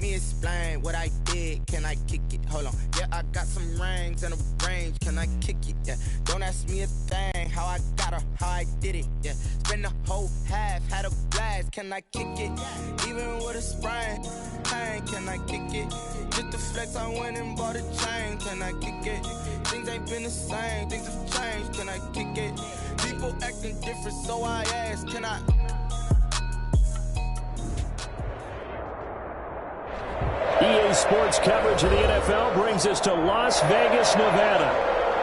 me explain what I did. Can I kick it? Hold on. Yeah, I got some rings and a range. Can I kick it? Yeah. Don't ask me a thing. How I got her, how I did it. Yeah. Spend the whole half, had a blast. Can I kick it? Even with a sprain. Pain, can I kick it? Just the flex, I went and bought a chain. Can I kick it? Things ain't been the same. Things have changed. Can I kick it? People acting different, so I ask, can I? EA Sports coverage of the NFL brings us to Las Vegas, Nevada.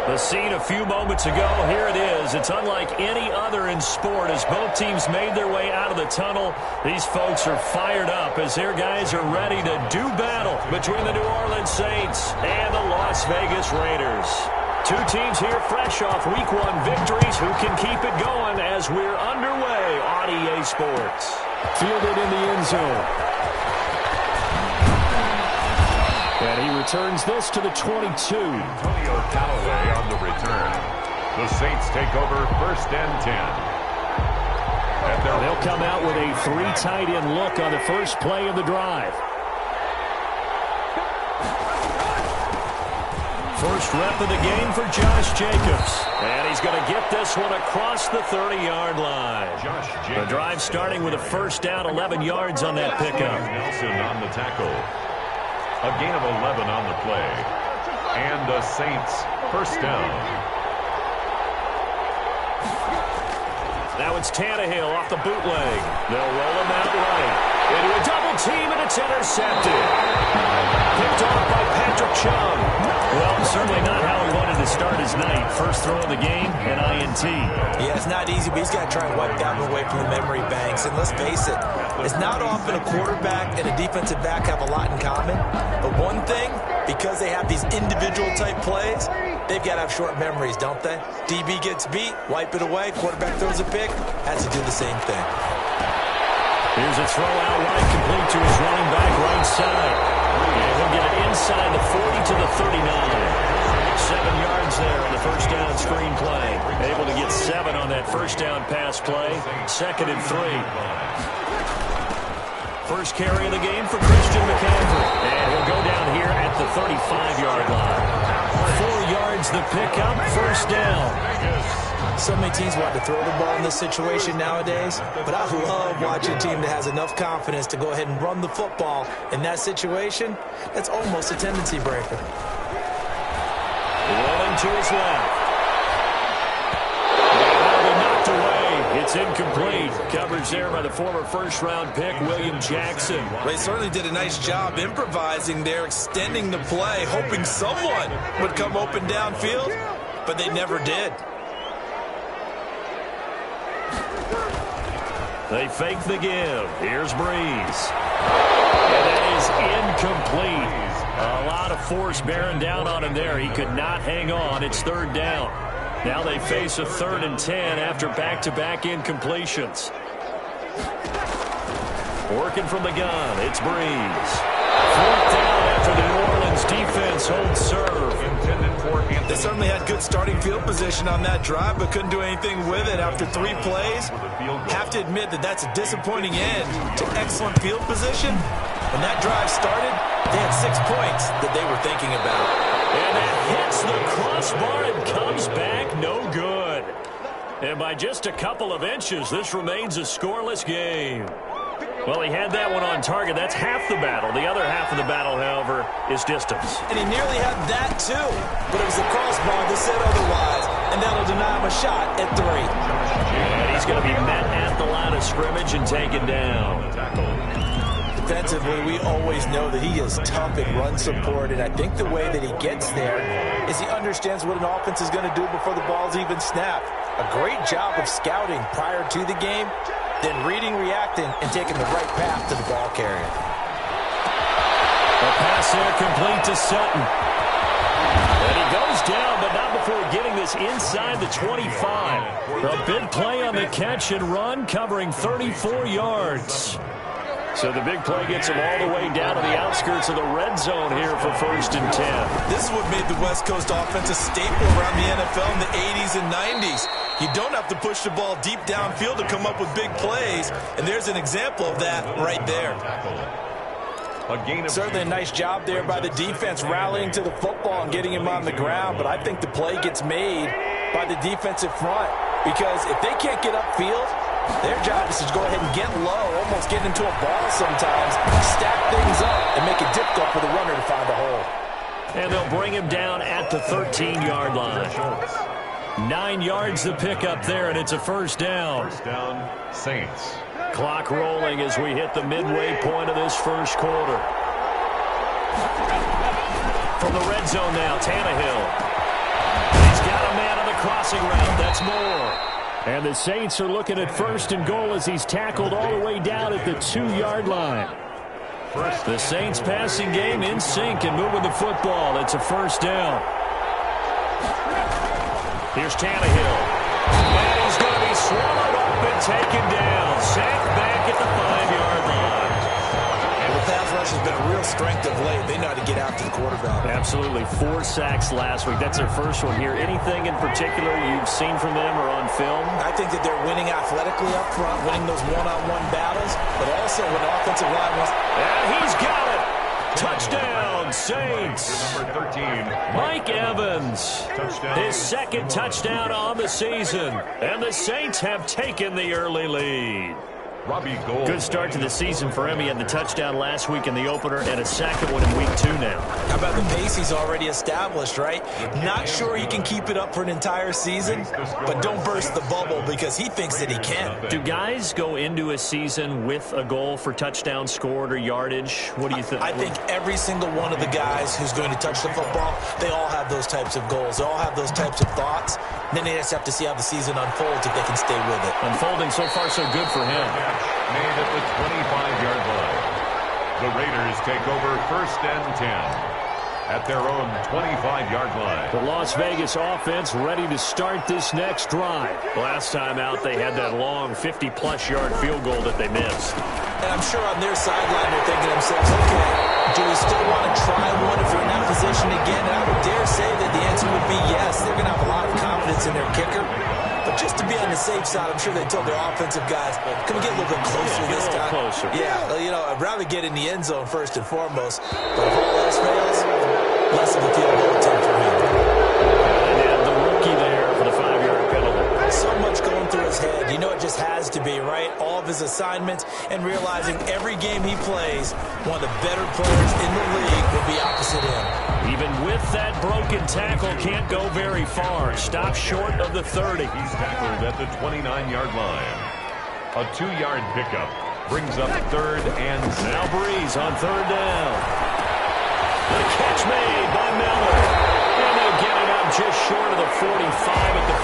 The scene a few moments ago, here it is. It's unlike any other in sport as both teams made their way out of the tunnel. These folks are fired up as their guys are ready to do battle between the New Orleans Saints and the Las Vegas Raiders. Two teams here fresh off Week 1 victories. Who can keep it going as we're underway on EA Sports? Fielded in the end zone. And he returns this to the 22. Antonio Callaway on the return. The Saints take over 1st and 10. And they'll come out with a 3 tight end look on the first play of the drive. First rep of the game for Josh Jacobs. And he's going to get this one across the 30-yard line. The drive starting with a first down, 11 yards on that pickup. Nelson on the tackle. A gain of 11 on the play. And the Saints first down. Now it's Tannehill off the bootleg. They'll roll him out right. Into a double team, and it's intercepted. Picked off by Patrick Chung. Well, certainly not how he wanted to start his night. First throw of the game, an INT. Yeah, it's not easy, but he's got to try and wipe that one away from the memory banks. And let's face it, it's not often a quarterback and a defensive back have a lot in common. But one thing, because they have these individual type plays, they've got to have short memories, don't they? DB gets beat, wipe it away, quarterback throws a pick, has to do the same thing. Here's a throw out right, complete to his running back right side. And he'll get it inside the 40 to the 39. 7 yards there on the first down screen play. Able to get 7 on that first down pass play. 2nd and 3. First carry of the game for Christian McCaffrey. And he'll go down here at the 35-yard line. 4 yards the pickup, first down. So many teams want to throw the ball in this situation nowadays, but I love watching a team that has enough confidence to go ahead and run the football. In that situation, that's almost a tendency breaker. Rolling to his left. Knocked away. It's incomplete. Coverage there by the former first-round pick, William Jackson. They certainly did a nice job improvising there, extending the play, hoping someone would come open downfield, but they never did. They fake the give. Here's Breeze. And that is incomplete. A lot of force bearing down on him there. He could not hang on. It's 3rd down. Now they face a 3rd and 10 after back-to-back incompletions. Working from the gun. It's Breeze. 4th down after the New Orleans defense holds serve. They certainly had good starting field position on that drive, but couldn't do anything with it after 3 plays. Have to admit that that's a disappointing end to excellent field position. When that drive started, they had 6 points that they were thinking about. And it hits the crossbar and comes back no good. And by just a couple of inches, this remains a scoreless game. Well, he had that one on target. That's half the battle. The other half of the battle, however, is distance. And he nearly had that, too. But it was the crossbar that said otherwise, and that'll deny him a shot at 3. And he's going to be met at the line of scrimmage and taken down. Defensively, we always know that he is tough in run support, and I think the way that he gets there is he understands what an offense is going to do before the ball's even snapped. A great job of scouting prior to the game, then reading, reacting, and taking the right path to the ball carrier. A pass there complete to Sutton. And he goes down, but not before getting this inside the 25. A big play on the catch and run, covering 34 yards. So the big play gets him all the way down to the outskirts of the red zone here for 1st and 10. This is what made the West Coast offense a staple around the NFL in the 80s and 90s. You don't have to push the ball deep downfield to come up with big plays, and there's an example of that right there. A gain of Certainly a nice job there by the defense rallying to the football and getting him on the ground, but I think the play gets made by the defensive front because if they can't get upfield, their job is to go ahead and get low, almost get into a ball sometimes, stack things up, and make it difficult for the runner to find the hole. And they'll bring him down at the 13-yard line. 9 yards the pickup there, and it's a first down. First down, Saints. Clock rolling as we hit the midway point of this first quarter. From the red zone now, Tannehill. He's got a man on the crossing route. That's Moore. And the Saints are looking at first and goal as he's tackled all the way down at the 2-yard line. The Saints passing game in sync and moving the football. It's a first down. Here's Tannehill. And he's going to be swallowed up and taken down. Sacked back at the 5-yard line. And the pass rush has been a real strength of late. They know how to get out to the quarterback. Absolutely. 4 sacks last week. That's their first one here. Anything in particular you've seen from them or on film? I think that they're winning athletically up front, winning those one-on-one battles, but also when the offensive line was... And he's got it. Touchdown, Saints. Number 13. Mike Evans. Touchdown. His second touchdown on the season. And the Saints have taken the early lead. Robbie Gould. Good start to the season for him. He had the touchdown last week in the opener and a second one in week 2 now. How about the pace he's already established, right? Not sure he can keep it up for an entire season, but don't burst the bubble because he thinks that he can. Do guys go into a season with a goal for touchdown scored or yardage? What do you think? I think every single one of the guys who's going to touch the football, they all have those types of goals. They all have those types of thoughts. Then they just have to see how the season unfolds if they can stay with it. Unfolding so far so good for him. Made at the 25-yard line. The Raiders take over first and 10 at their own 25-yard line. The Las Vegas offense ready to start this next drive. Last time out, they had that long 50-plus yard field goal that they missed. And I'm sure on their sideline they're thinking to themselves, okay, do we still want to try one if we're in that position again? And I would dare say that the answer would be yes. They're going to have a lot of confidence in their kicker. But just to be on the safe side, I'm sure they told their offensive guys, can we get a little bit closer this time? Closer. Yeah, you know, I'd rather get in the end zone first and foremost. But if all else fails, less of a field goal attempt for him. And the rookie there for the 5-yard penalty. So much going through his head. You know it just has to be, right? All of his assignments and realizing every game he plays, one of the better players in the league will be opposite him. Even with that broken tackle, can't go very far. Stop short of the 30. He's tackled at the 29-yard line. A 2-yard pickup brings up third and Now Breeze on third down. The catch made by Miller. And they'll get it up just short of the 45 at the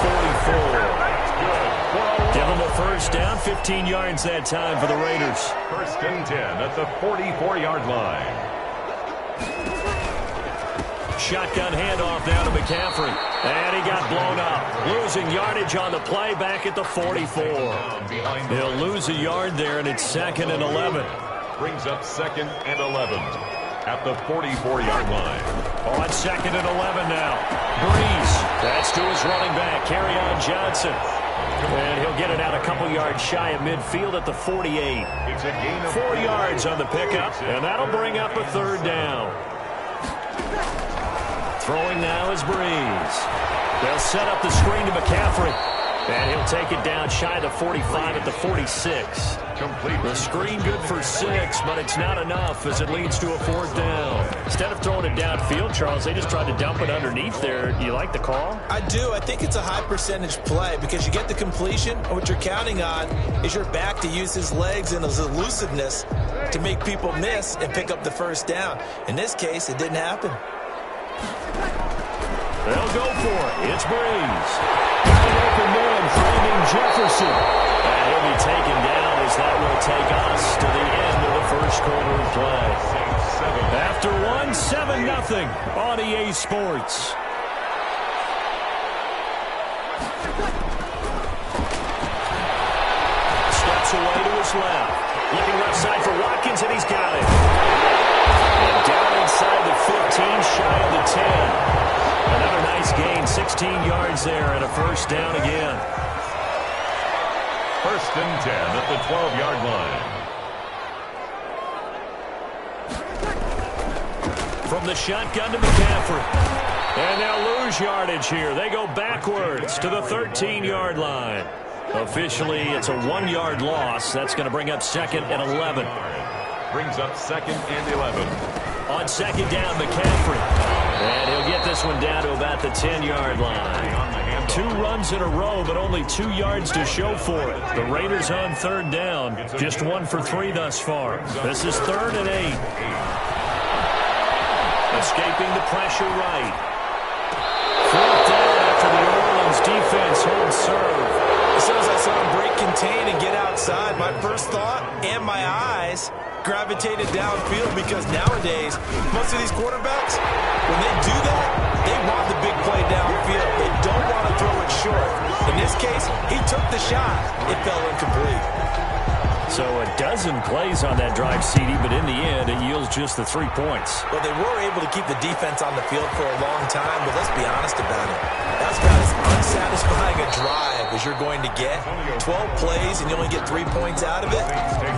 44. Give them a first down, 15 yards that time for the Raiders. First and 10 at the 44-yard line. Shotgun handoff now to McCaffrey. And he got blown up. Losing yardage on the play back at the 44. They'll lose a yard there, and it's second and 11. Brings up second and 11 at the 44-yard line. On second and 11 now. Breeze. That's to his running back, Kerryon Johnson. And he'll get it out a couple yards shy of midfield at the 48. It's a gain of 4 yards on the pickup, and that'll bring up a third down. Throwing now is Breeze. They'll set up the screen to McCaffrey. And he'll take it down shy of the 45 at the 46. complete. The screen good for 6, but it's not enough as it leads to a fourth down. Instead of throwing it downfield, Charles, they just tried to dump it underneath there. Do you like the call? I do. I think it's a high percentage play because you get the completion, and what you're counting on is your back to use his legs and his elusiveness to make people miss and pick up the first down. In this case, it didn't happen. They'll go for it. It's Breeze. Got an open man, finding Jefferson. And he'll be taken down as that will take us to the end of the first quarter of play. After 7-0 on EA Sports. Steps away to his left. Looking left side for Watkins, and he's got it. And down inside the 15, shy of the 10. Another nice gain, 16 yards there, and a first down again. First and 10 at the 12-yard line. From the shotgun to McCaffrey. And they'll lose yardage here. They go backwards to the 13-yard line. Officially, it's a 1-yard loss. That's going to bring up 2nd and 11. Brings up 2nd and 11. On 2nd down, McCaffrey. And he'll get this one down to about the 10-yard line. 2 runs in a row, but only 2 yards to show for it. The Raiders on 3rd down. Just 1 for 3 thus far. This is 3rd and 8. Escaping the pressure right. 4th down after the Orleans defense holds serve. As soon as I saw him break contain and get outside, my first thought and my eyes gravitated downfield, because nowadays, most of these quarterbacks, when they do that, they want the big play downfield. They don't want to throw it short. In this case, he took the shot. It fell incomplete. So a dozen plays on that drive, CD, but in the end, it yields just the 3 points. Well, they were able to keep the defense on the field for a long time, but let's be honest about it. That's about as unsatisfying a drive as you're going to get. 12 plays and you only get 3 points out of it.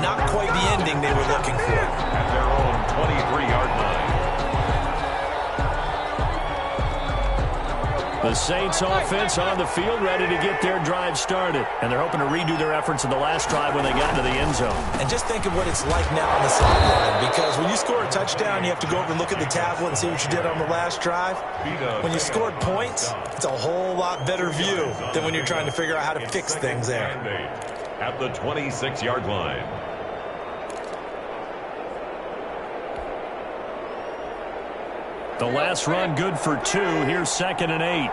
Not quite the ending they were looking for. At their own 23-yard line. The Saints offense on the field, ready to get their drive started. And they're hoping to redo their efforts in the last drive when they got into the end zone. And just think of what it's like now on the sideline, because when you score a touchdown, you have to go over and look at the tablet and see what you did on the last drive. When you scored points, it's a whole lot better view than when you're trying to figure out how to fix things there. At the 26-yard line. The last run good for 2. Here's 2nd and 8.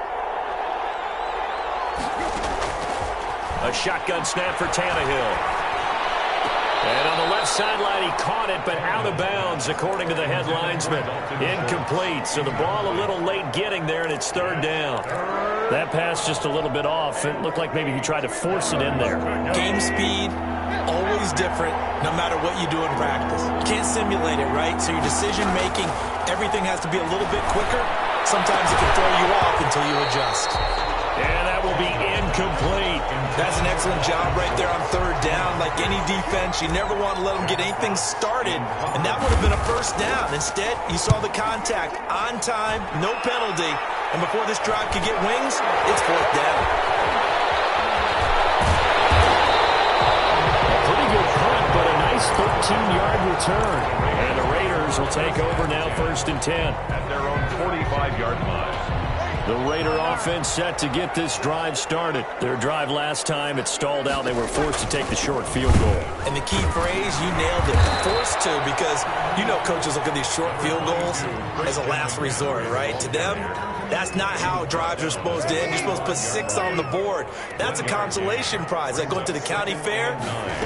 A shotgun snap for Tannehill. And on the left sideline, he caught it, but out of bounds, according to the head linesman. Incomplete. So the ball a little late getting there, and it's 3rd down. That pass just a little bit off. It looked like maybe he tried to force it in there. Game speed, always different, no matter what you do in practice. You can't simulate it, right? So your decision-making, everything has to be a little bit quicker. Sometimes it can throw you off until you adjust. And that will be incomplete. That's an excellent job right there on 3rd down. Like any defense, you never want to let them get anything started, and that would have been a 1st down. Instead, you saw the contact on time, no penalty, and before this drive could get wings, it's 4th down. A pretty good punt, but a nice 13-yard return. And the Raiders will take over now, 1st and 10. At their own 45-yard line. The Raider offense set to get this drive started. Their drive last time, it stalled out. They were forced to take the short field goal. And the key phrase, you nailed it, forced to, because you know coaches look at these short field goals as a last resort, right? To them, that's not how drives are supposed to end. You're supposed to put 6 on the board. That's a consolation prize. Like going to the county fair,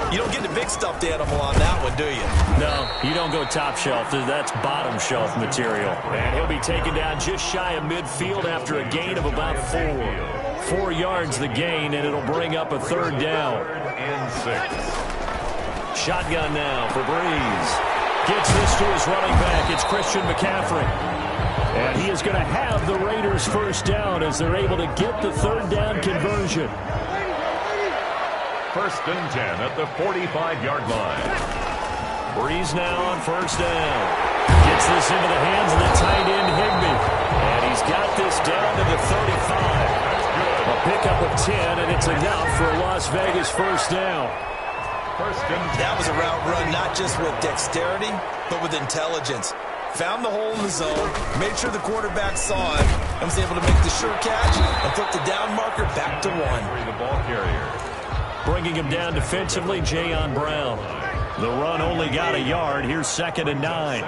you don't get the big stuffed animal on that one, do you? No, you don't go top shelf. That's bottom shelf material. And he'll be taken down just shy of midfield after a gain of about 4. 4 yards the gain, and it'll bring up a 3rd down. 3rd and 6. Shotgun now for Breeze. Gets this to his running back. It's Christian McCaffrey. And he is going to have the Raiders' 1st down as they're able to get the 3rd down conversion. 1st and 10 at the 45-yard line. Breeze now on 1st down. Gets this into the hands of the tight end, Higbee. And he's got this down to the 35. A pickup of 10, and it's enough for a Las Vegas 1st down. 1st and 10. That was a route run not just with dexterity, but with intelligence. Found the hole in the zone, made sure the quarterback saw it, and was able to make the sure catch and put the down marker back to 1. The ball carrier. Bringing him down defensively, Jayon Brown. The run only got a yard. Here's 2nd and 9.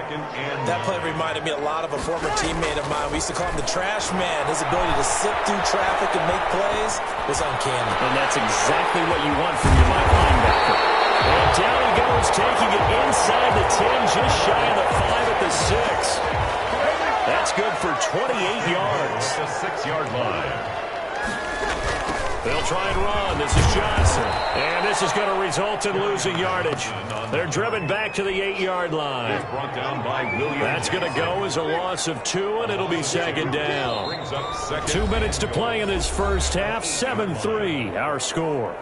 That play reminded me a lot of a former teammate of mine. We used to call him the trash man. His ability to sift through traffic and make plays was uncanny. And that's exactly what you want from your linebacker. And down he goes, taking it inside the 10, just shy of the 5 at the 6. That's good for 28 yards. The 6-yard line. They'll try and run. This is Johnson. And this is going to result in losing yardage. They're driven back to the 8-yard line. Brought down by Williams. That's going to go as a loss of 2, and it'll be 2nd down. Brings up 2nd. 2 minutes to play in this 1st half. 7-3, our score.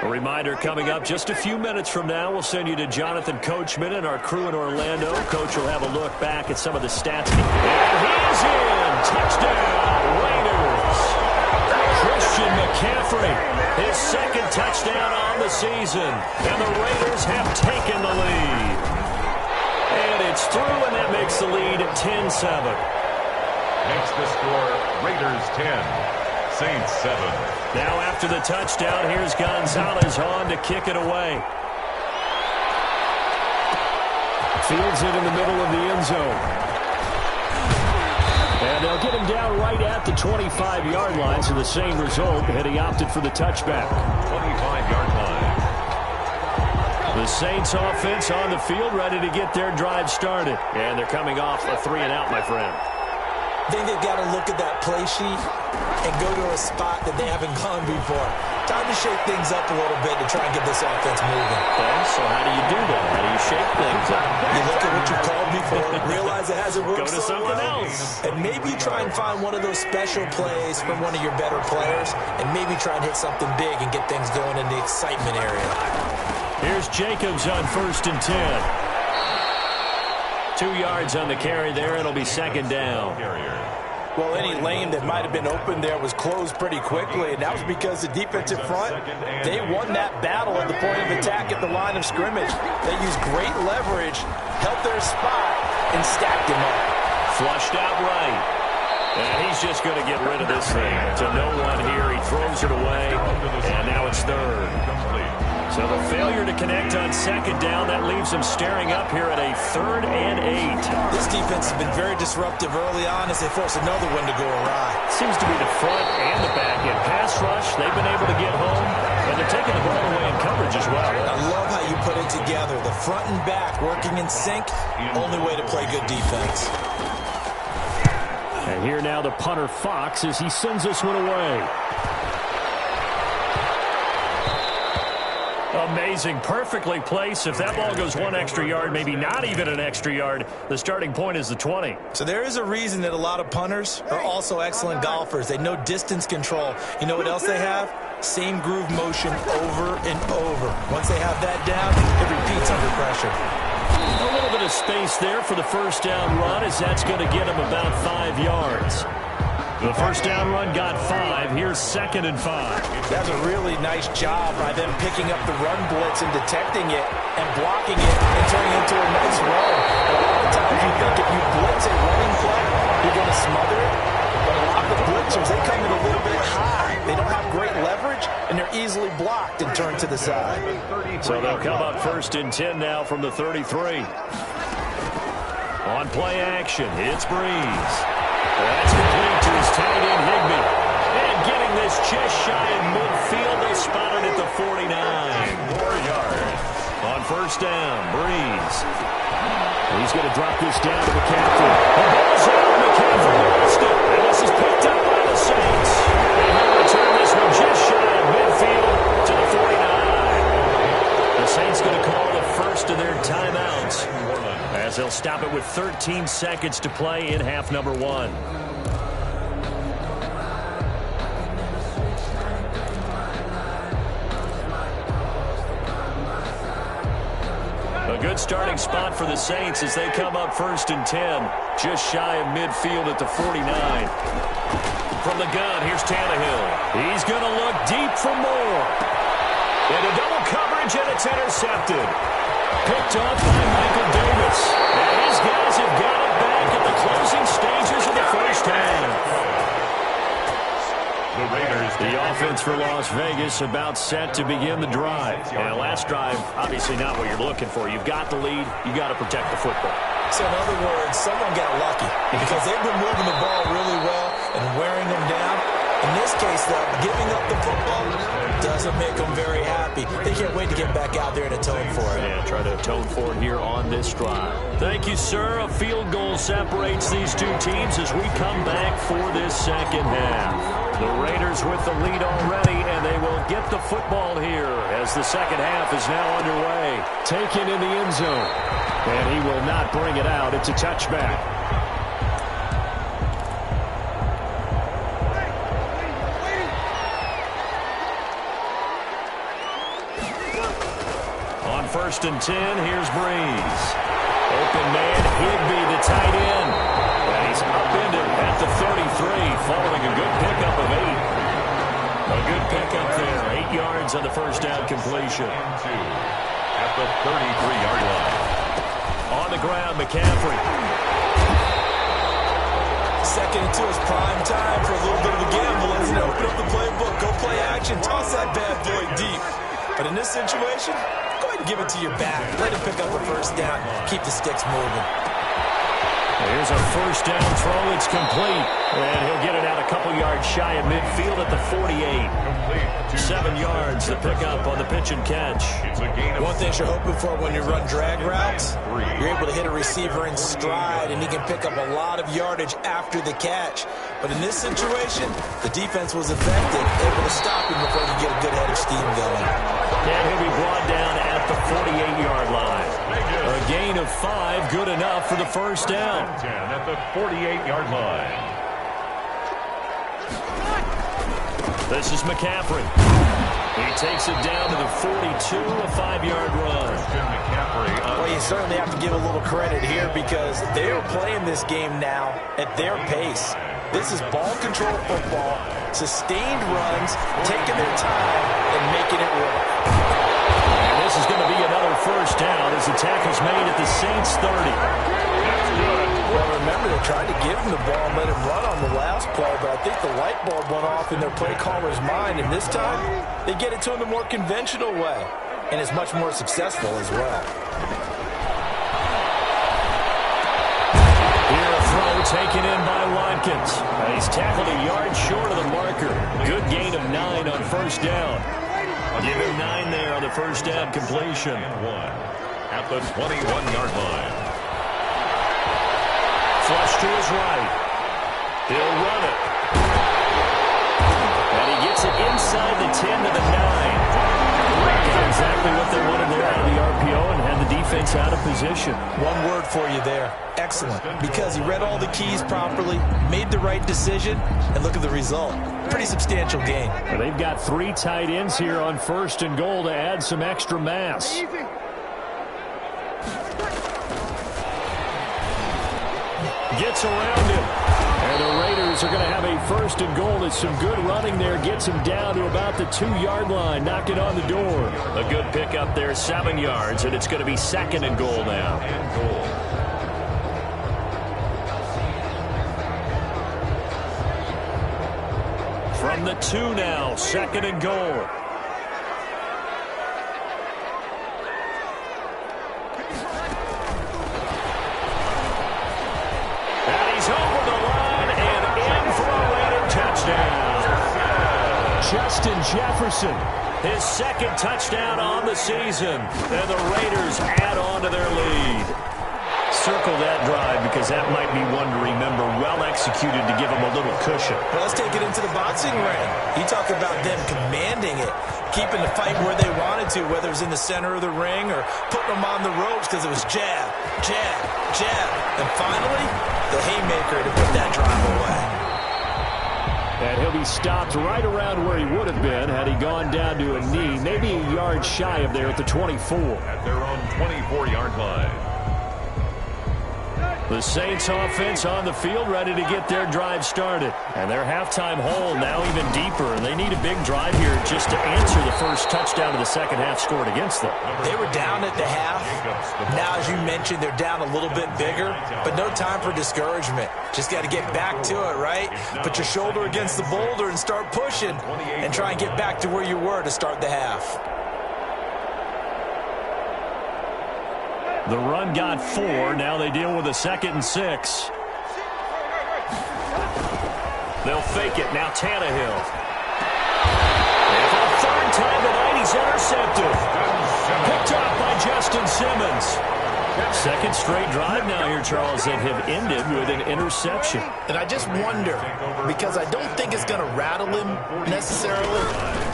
A reminder coming up just a few minutes from now, we'll send you to Jonathan Coachman and our crew in Orlando. Coach will have a look back at some of the stats. And he's in! Touchdown, Raiders! Christian McCaffrey, his second touchdown on the season. And the Raiders have taken the lead. And it's through, and that makes the lead 10-7. Makes the score Raiders 10. Saints 7. Now after the touchdown, here's Gonzalez on to kick it away. Fields it in the middle of the end zone. And they'll get him down right at the 25-yard line, so the same result, and he opted for the touchback. 25-yard line. The Saints offense on the field, ready to get their drive started. And they're coming off a 3-and-out, my friend. I think they've got to look at that play sheet and go to a spot that they haven't gone before. Time to shake things up a little bit to try and get this offense moving. Okay, so how do you do that? How do you shake things up? You look at what you called before, realize it hasn't worked Go to so something well, else. and maybe try and find one of those special plays from one of your better players, and maybe try and hit something big and get things going in the excitement area. Here's Jacobs on 1st and 10. 2 yards on the carry there. It'll be second down. Well, any lane that might have been open there was closed pretty quickly, and that was because the defensive front, they won that battle at the point of attack at the line of scrimmage. They used great leverage, held their spot, and stacked him up. Flushed out right. And he's just going to get rid of this thing to no one here. He throws it away, and now it's third. So the failure to connect on second down, that leaves them staring up here at a 3rd and 8. This defense has been very disruptive early on as they force another one to go awry. Seems to be the front and the back end. Pass rush, they've been able to get home, and they're taking the ball away in coverage as well. I love how you put it together. The front and back working in sync, only way to play good defense. And here now the punter Fox as he sends this one away. Amazing. Perfectly placed. If that ball goes 1 extra yard, maybe not even an extra yard, the starting point is the 20. So there is a reason that a lot of punters are also excellent golfers. They know distance control. You know what else they have? Same groove motion over and over. Once they have that down, it repeats under pressure. A little bit of space there for the first down run, as that's going to get him about 5 yards. The first down run got 5. Here's 2nd and 5. That's a really nice job by them picking up the run blitz and detecting it and blocking it and turning it into a nice run. A lot of times you think if you blitz a running play, you're going to smother it. But a lot of the blitzers, they come in a little bit high. They don't have great leverage, and they're easily blocked and turned to the side. So they'll come up 1st and 10 now from the 33. On play action, it's Breeze. That's complete to his tight end, Higbee. And getting this just shy of midfield, they spotted at the 49. 4 yards. On first down, Breeze. He's going to drop this down to McCaffrey. The ball's out. McCaffrey lost it. And this is picked up by the Saints. And he'll return this one just shy of midfield to the 49. The Saints going to call the first of their timeouts, as they'll stop it with 13 seconds to play in half number 1. A good starting spot for the Saints as they come up 1st and 10, just shy of midfield at the 49. From the gun, here's Tannehill. He's going to look deep for more. Into double coverage, and it's intercepted. Picked off by Michael Davis. And these guys have got it back at the closing stages of the first half. The Raiders. The offense for Las Vegas about set to begin the drive. And last drive, obviously not what you're looking for. You've got the lead. You've got to protect the football. So in other words, someone got lucky because they've been moving the ball really well and wearing them down. In this case, though, giving up the football doesn't make them very happy. They can't wait to get back out there and atone for it. Yeah, try to atone for it here on this drive. Thank you, sir. A field goal separates these two teams as we come back for this second half. The Raiders with the lead already, and they will get the football here as the second half is now underway. Taken in the end zone, and he will not bring it out. It's a touchback. first and 10. Here's Breeze. Open man, Higbee, the tight end. And he's upended at the 33 following a good pickup of 8. A good pickup there. 8 yards on the first down completion. At the 33-yard line. On the ground, McCaffrey. Second and 2 is prime time for a little bit of a gamble, isn't it? Open up the playbook, go play action, toss that bad boy deep. But in this situation, go ahead and give it to your back. Let him pick up a first down, keep the sticks moving. Here's a first down throw. It's complete. And he'll get it out a couple yards shy of midfield at the 48. 7 yards, the pickup on the pitch and catch. One thing you're hoping for when you run drag routes, you're able to hit a receiver in stride, and he can pick up a lot of yardage after the catch. But in this situation, the defense was effective, able to stop him before he could get a good head of steam going. And he'll be brought down at the 48-yard line. A gain of 5, good enough for the first down. At the 48-yard line. This is McCaffrey. He takes it down to the 42, a 5-yard run. Well, you certainly have to give a little credit here because they are playing this game now at their pace. This is ball control football, sustained runs, taking their time and making it work. And this is going to be another first down as the tackle's made at the Saints 30. Well, remember, they tried to give him the ball and let him run on the last play, but I think the light bulb went off in their play caller's mind, and this time they get it to him the more conventional way, and it's much more successful as well. Here a throw taken in by Watkins. He's tackled a yard short of the marker. Good gain of 9 on first down. Give him 9 there on the first down completion. 1 at the 21-yard line. Flush to his right. He'll run it. And he gets it inside the 10 to the 9. Got exactly what they wanted there out of the RPO and had the defense out of position. One word for you there. Excellent. Because he read all the keys properly, made the right decision, and look at the result. Pretty substantial gain. Well, they've got 3 tight ends here on first and goal to add some extra mass. Gets around him. And the Raiders are going to have a first and goal. It's some good running there. Gets him down to about the 2-yard line. Knock it on the door. A good pickup there, 7 yards, and it's going to be second and goal now. From the 2 now, second and goal. Justin Jefferson. His second touchdown on the season. And the Raiders add on to their lead. Circle that drive because that might be one to remember. Well executed to give them a little cushion. Well, let's take it into the boxing ring. You talk about them commanding it, keeping the fight where they wanted to, whether it was in the center of the ring or putting them on the ropes because it was jab, jab, jab. And finally, the haymaker to put that drive away. And he'll be stopped right around where he would have been had he gone down to a knee, maybe a yard shy of there at the 24. At their own 24-yard line. The Saints offense on the field ready to get their drive started. And their halftime hole now even deeper. And they need a big drive here just to answer the first touchdown of the second half scored against them. They were down at the half. Now, as you mentioned, they're down a little bit bigger. But no time for discouragement. Just got to get back to it, right? Put your shoulder against the boulder and start pushing. And try and get back to where you were to start the half. The run got 4. Now they deal with a 2nd and 6. They'll fake it. Now Tannehill. And for the 3rd time tonight, he's intercepted. Picked up by Justin Simmons. Second straight drive now here, Charles, that have ended with an interception. And I just wonder, because I don't think it's going to rattle him necessarily,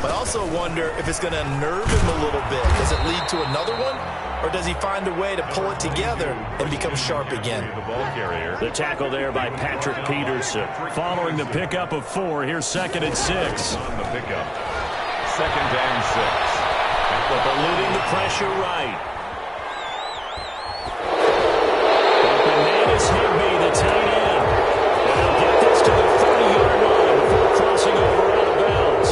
but I also wonder if it's going to unnerve him a little bit. Does it lead to another one? Or does he find a way to pull it together and become sharp again? The tackle there by Patrick Peterson. Following the pickup of 4, here's 2nd and 6. On the pickup. 2nd and 6. At but eluding the pressure right. Open man is Higbee, the tight end. And he'll get this to the 30-yard line before crossing over out of bounds.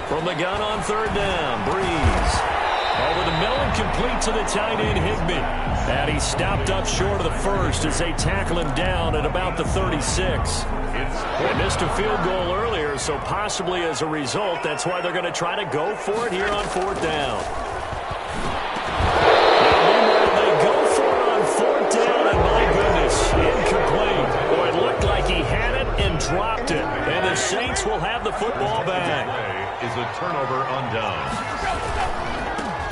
From the gun on third down, Breeze. Over the middle and complete to the tight end, Higbee. And he stopped up short of the first as they tackle him down at about the 36. They missed a field goal earlier, so possibly as a result, that's why they're going to try to go for it here on fourth down. Meanwhile, they go for it on fourth down, and my goodness, incomplete. Boy, it looked like he had it and dropped it. And the Saints will have the football back. Is a turnover on down.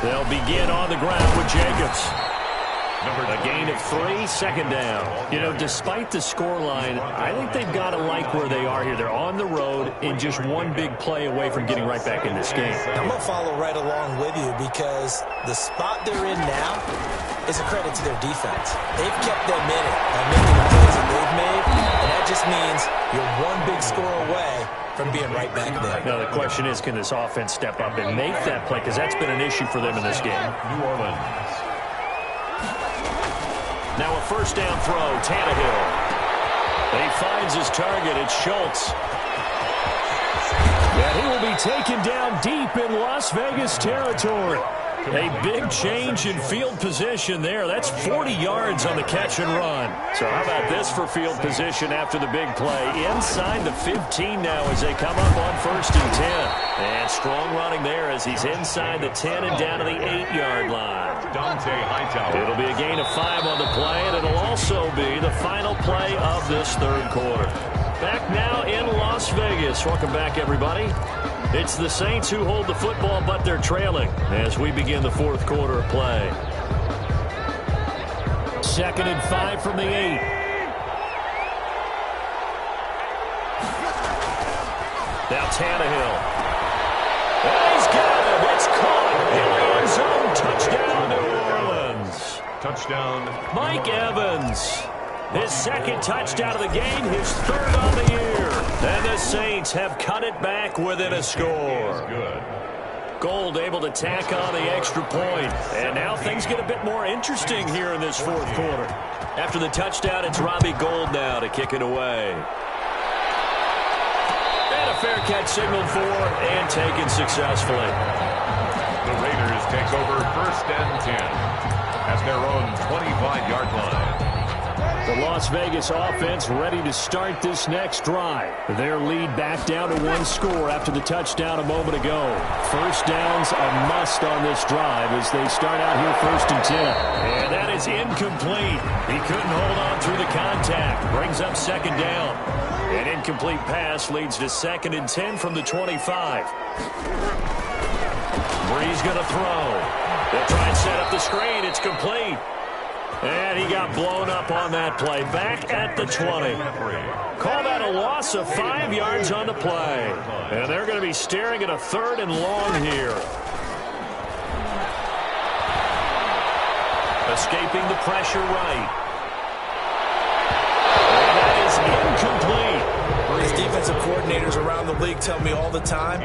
They'll begin on the ground with Jacobs. A gain of 3, second down. You know, despite the scoreline, I think they've got to like where they are here. They're on the road and just one big play away from getting right back in this game. I'm going to follow right along with you because the spot they're in now is a credit to their defense. They've kept them in it by making the plays that they've made, and that just means you're one big score away from being right back there. Now, the question is, can this offense step up and make that play? Because that's been an issue for them in this game. New Orleans. Now a first down throw, Tannehill. And he finds his target. It's Schultz. And he will be taken down deep in Las Vegas territory. A big change in field position there. That's 40 yards on the catch and run. So how about this for field position after the big play? Inside the 15 now as they come up on first and 10. And strong running there as he's inside the 10 and down to the 8-yard line. Dante Hightower. It'll be a gain of 5 on the play, and it'll also be the final play of this third quarter. Back now in Las Vegas. Welcome back, everybody. It's the Saints who hold the football, but they're trailing as we begin the fourth quarter of play. 2nd and 5 from the 8. Now Tannehill. And he's got it. It's caught in the end zone. Touchdown, New Orleans. Touchdown. Mike Evans. His second touchdown of the game, his third on the year. And the Saints have cut it back within a score. Good. Gold able to tack on the extra point. And now things get a bit more interesting here in this fourth quarter. After the touchdown, it's Robbie Gould now to kick it away. And a fair catch signaled for and taken successfully. The Raiders take over first and 10 at their own 25-yard line. The Las Vegas offense ready to start this next drive. Their lead back down to 1 score after the touchdown a moment ago. First down's a must on this drive as they start out here first and 10. And that is incomplete. He couldn't hold on through the contact. Brings up second down. An incomplete pass leads to 2nd and 10 from the 25. Breeze going to throw. They'll try and set up the screen. It's complete. And he got blown up on that play. Back at the 20. Call that a loss of 5 yards on the play. And they're going to be staring at a 3rd and long here. Escaping the pressure right. And that is incomplete. As defensive coordinators around the league tell me all the time,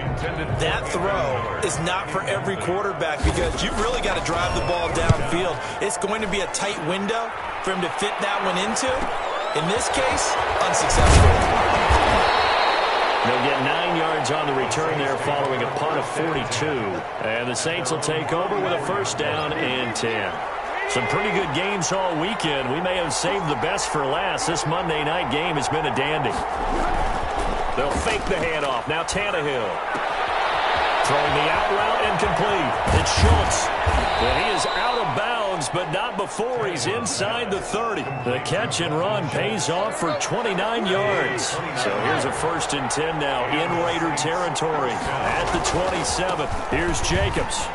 that throw is not for every quarterback because you've really got to drive the ball downfield. It's going to be a tight window for him to fit that one into. In this case, unsuccessful. They'll get 9 yards on the return there following a punt of 42. And the Saints will take over with a first down and 10. Some pretty good games all weekend. We may have saved the best for last. This Monday night game has been a dandy. They'll fake the handoff. Now Tannehill. Throwing the out route incomplete. It's Schultz. And he is out of bounds, but not before he's inside the 30. The catch and run pays off for 29 yards. So here's a first and 10 now in Raider territory at the 27. Here's Jacobs.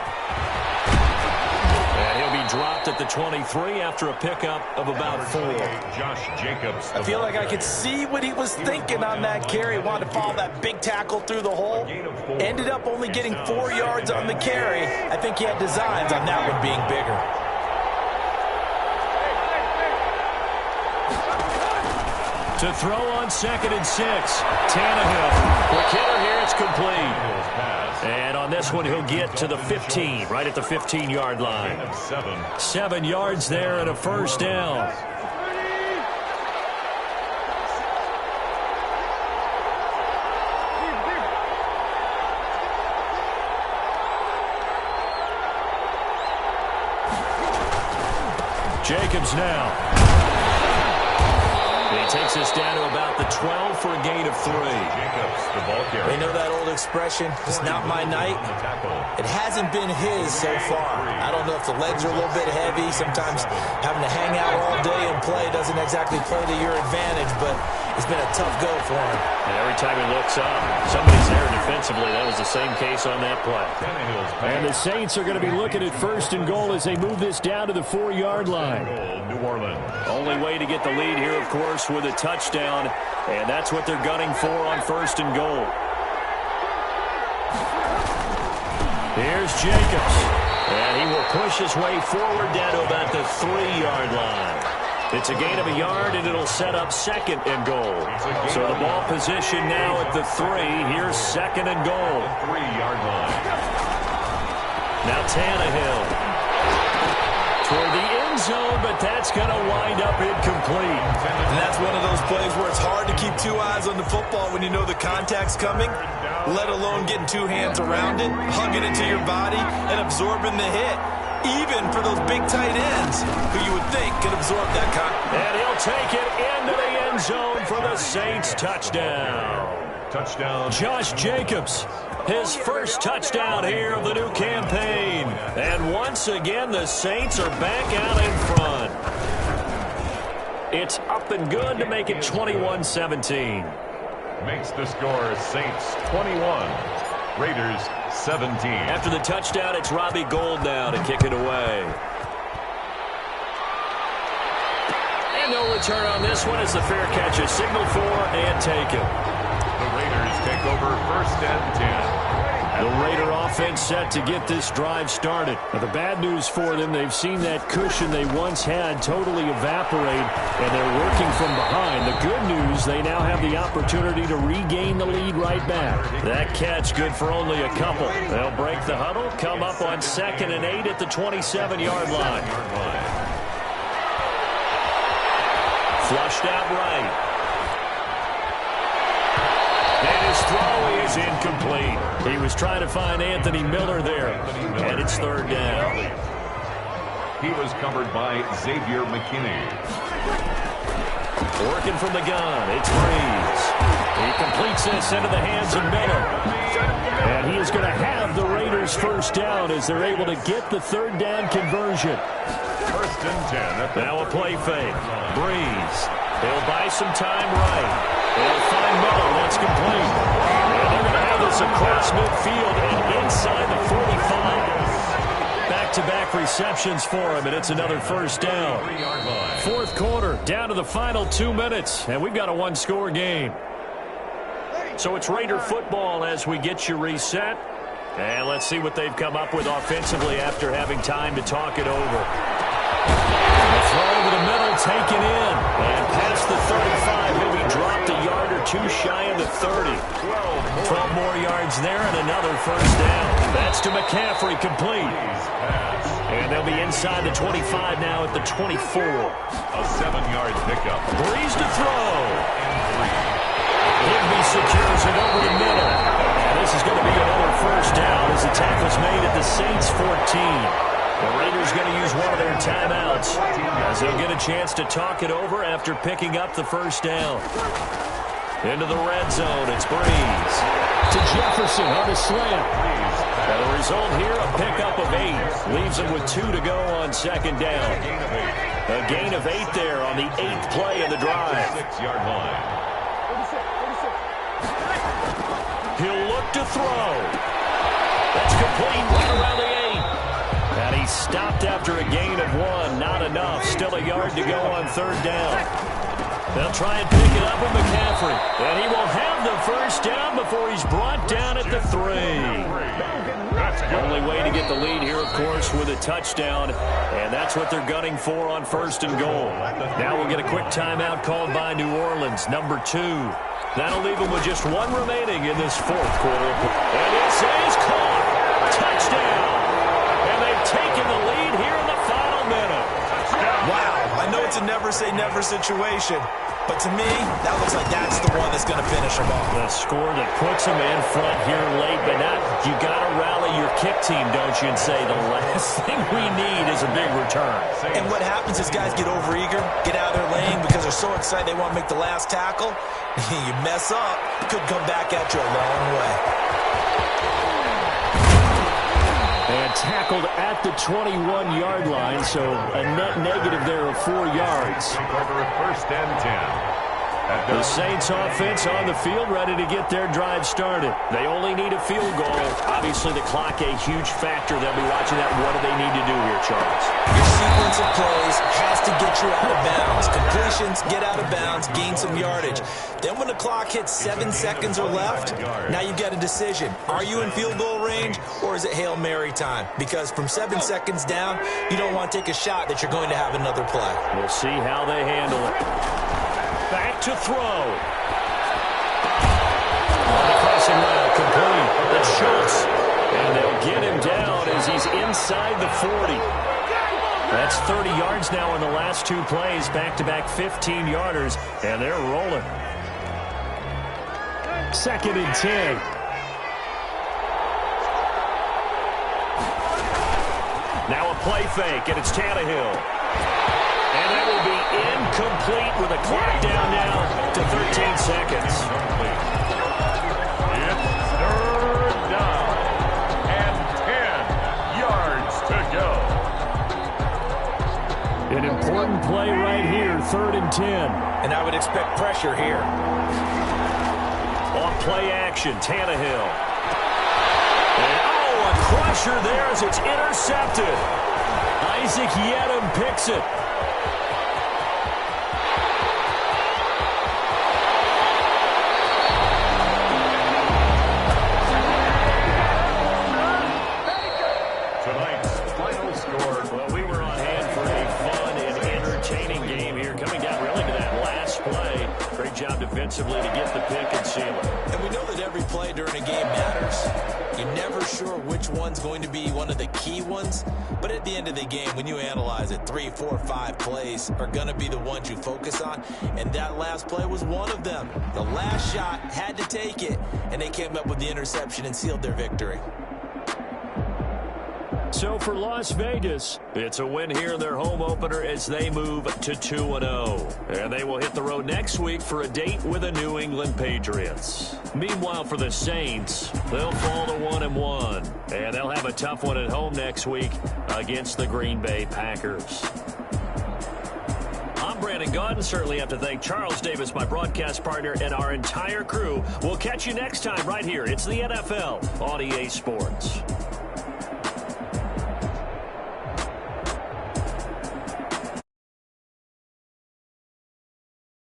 Dropped at the 23 after a pickup of about 4. Josh Jacobs. I feel like I could see what he was thinking on that carry. Wanted to follow that big tackle through the hole. Ended up only getting 4 yards on the carry. I think he had designs on that one being bigger. To throw on 2nd and 6. Tannehill. McKinnon here, it's complete. And on this one, he'll get to the 15, right at the 15-yard line. 7 yards there and a first down. Jacobs now. He takes us down to about the 12 for a gain of 3. Jacobs, the ball carrier. They know that old expression, it's not my night. It hasn't been his so far. I don't know if the legs are a little bit heavy. Sometimes having to hang out all day and play doesn't exactly play to your advantage, but it's been a tough go for him. And every time he looks up, somebody's there defensively. That was the same case on that play. And the Saints are going to be looking at 1st and goal as they move this down to the 4-yard line. New Orleans. Only way to get the lead here, of course, with a touchdown. And that's what they're gunning for on 1st and goal. Here's Jacobs. And he will push his way forward down to about the 3-yard line. It's a gain of a yard, and it'll set up 2nd and goal. So the ball position now at the 3. Here's 2nd and goal. 3-yard line. Now Tannehill. Toward the end zone, but that's going to wind up incomplete. And that's one of those plays where it's hard to keep 2 eyes on the football when you know the contact's coming, let alone getting 2 hands around it, hugging it to your body, and absorbing the hit. Even for those big tight ends who you would think could absorb that And he'll take it into the end zone for the Saints touchdown. Touchdown. Josh Jacobs, his first touchdown here of the new campaign. And once again, the Saints are back out in front. It's up and good to make it 21-17. Makes the score Saints 21. Raiders 17. After the touchdown, it's Robbie Gould now to kick it away. And no return on this one as the fair catch is signaled for and taken. The Raiders take over 1st and 10. The Raider offense set to get this drive started. Now, the bad news for them, they've seen that cushion they once had totally evaporate, and they're working from behind. The good news, they now have the opportunity to regain the lead right back. That catch good for only a couple. They'll break the huddle, come up on 2nd and 8 at the 27-yard line. Flushed out right. And his throw is incomplete. He was trying to find Anthony Miller there, and it's 3rd down. He was covered by Xavier McKinney. Working from the gun, it's Breeze. He completes this into the hands of Miller. And he is going to have the Raiders' first down as they're able to get the 3rd down conversion. 1st and 10. Now a play fake. Breeze. He'll buy some time right. They'll find Miller. That's complete. And they're going to have this across midfield and inside the 45. Back-to-back receptions for him, and it's another first down. 4th quarter, down to the final 2 minutes, and we've got a 1-score game. So it's Raider football as we get you reset. And let's see what they've come up with offensively after having time to talk it over. The throw over the middle, taken in. And past the 35, he'll be dropped a yard or 2 shy of the 30. 12 more yards there and another first down. That's to McCaffrey, complete. And they'll be inside the 25 now at the 24. A 7-yard pickup. Breeze to throw. Higbee secures it over the middle. And this is going to be another first down as the tackle's made at the Saints 14. The Raiders going to use one of their timeouts as they'll get a chance to talk it over after picking up the first down. Into the red zone, it's Breeze. To Jefferson on the slant. And the result here, a pickup of 8. Leaves them with 2 to go on 2nd down. A gain of 8 there on the 8th play of the drive. 6-yard line. He'll look to throw. That's complete right around the 8. And he stopped after a gain of 1. Not enough. Still a yard to go on 3rd down. They'll try and pick it up with McCaffrey. And he will have the first down before he's brought down at the 3. Only way to get the lead here, of course, with a touchdown. And that's what they're gunning for on 1st and goal. Now we'll get a quick timeout called by New Orleans, number 2. That'll leave them with just 1 remaining in this 4th quarter. And this is caught. Touchdown. And they've taken the lead here in the final minute. Wow, I know it's a never-say-never situation, but to me, that looks like that's the one that's going to finish them off. The score that puts them in front here late, but not. You got to rally your kick team, don't you, and say the last thing we need is a big return. And what happens is guys get overeager, get out of their lane because they're so excited they want to make the last tackle. You mess up, it could come back at you a long way. And tackled at the 21-yard line, so a net negative there of 4 yards. Over 1st and 10. The Saints offense on the field, ready to get their drive started. They only need a field goal. Obviously, the clock a huge factor. They'll be watching that. What do they need to do here, Charles? Your sequence of plays has to get you out of bounds. Completions, get out of bounds, gain some yardage. Then when the clock hits 7 seconds or left, now you've got a decision. Are you in field goal range, or is it Hail Mary time? Because from 7 seconds down, you don't want to take a shot that you're going to have another play. We'll see how they handle it. Back to throw. On the crossing route, complete. That's Schultz. And they'll get him down as he's inside the 40. That's 30 yards now in the last 2 plays. Back-to-back 15-yarders. And they're rolling. 2nd and 10. Now a play fake, and it's Tannehill. And that will be incomplete with a clock down now to 13 seconds. It's 3rd down and 10 yards to go. An important play right here, 3rd and 10. And I would expect pressure here. On play action, Tannehill. And a crusher there as it's intercepted. Isaac Yiadom picks it. Defensively to get the pick and seal it. And we know that every play during a game matters. You're never sure which one's going to be one of the key ones. But at the end of the game, when you analyze it, 3, 4, 5 plays are going to be the ones you focus on. And that last play was one of them. The last shot had to take it, and they came up with the interception and sealed their victory. So for Las Vegas, it's a win here in their home opener as they move to 2-0. And they will hit the road next week for a date with the New England Patriots. Meanwhile, for the Saints, they'll fall to 1-1. And they'll have a tough one at home next week against the Green Bay Packers. I'm Brandon Gaudin. Certainly have to thank Charles Davis, my broadcast partner, and our entire crew. We'll catch you next time right here. It's the NFL on EA Sports.